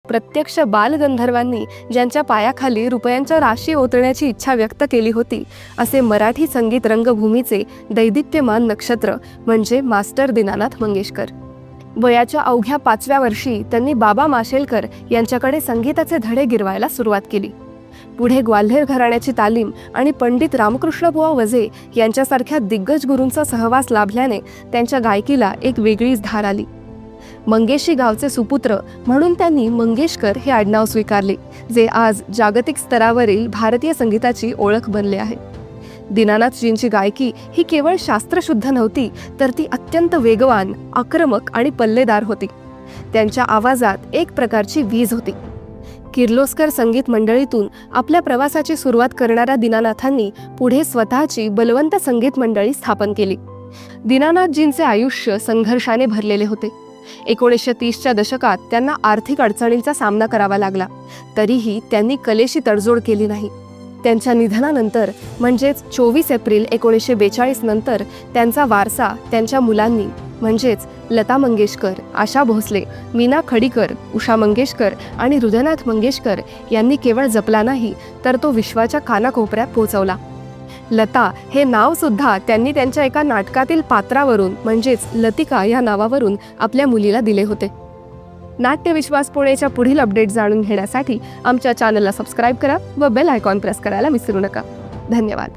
प्रत्यक्ष बालगंधर्वांनी ज्यांच्या पायाखाली रुपयांच्या राशी ओतण्याची इच्छा व्यक्त केली होती, असे मराठी संगीत रंगभूमीचे दैदिप्यमान नक्षत्र म्हणजे मास्टर दीनानाथ मंगेशकर. वयाच्या अवघ्या 5व्या वर्षी त्यांनी बाबा माशेलकर यांच्याकडे संगीताचे धडे गिरवायला सुरुवात केली. पुढे ग्वाल्हेर घराण्याची तालीम आणि पंडित रामकृष्णबुवा वझे यांच्यासारख्या दिग्गज गुरूंचा सहवास लाभल्याने त्यांच्या गायकीला एक वेगळीच धार आली. मंगेशी गावचे सुपुत्र म्हणून त्यांनी मंगेशकर हे आडनाव स्वीकारले, जे आज जागतिक स्तरावरील भारतीय संगीताची ओळख बनले आहे. दीनानाथजींची गायकी ही केवळ शास्त्रशुद्ध नव्हती, तर ती अत्यंत वेगवान, आक्रमक आणि पल्लेदार होती. त्यांच्या आवाजात एक प्रकारची वीज होती. किर्लोस्कर संगीत मंडळीतून आपल्या प्रवासाची सुरुवात करणाऱ्या दीनानाथांनी पुढे स्वतःची बलवंत संगीत मंडळी स्थापन केली. दीनानाथजींचे आयुष्य संघर्षाने भरलेले होते. 1930च्या दशकात त्यांना आर्थिक अडचणींचा सामना करावा लागला, तरीही त्यांनी कलेशी तडजोड केली नाही. त्यांच्या निधनानंतर म्हणजेच 24 एप्रिल 1942 नंतर त्यांचा वारसा त्यांच्या मुलांनी म्हणजेच लता मंगेशकर, आशा भोसले, मीना खडीकर, उषा मंगेशकर आणि हृदयनाथ मंगेशकर यांनी केवळ जपला नाही, तर तो विश्वाच्या कानाकोपऱ्यात पोहोचवला. लता हे नाव सुद्धा त्यांनी त्यांच्या एका नाटकातील पात्रावरून म्हणजेच लतिका या नावावरून आपल्या मुलीला दिले होते. नाट्यविश्वास पुणेच्या पुढील अपडेट जाणून घेण्यासाठी आमच्या चॅनलला सबस्क्राईब करा व बेल आयकॉन प्रेस करायला विसरू नका. धन्यवाद.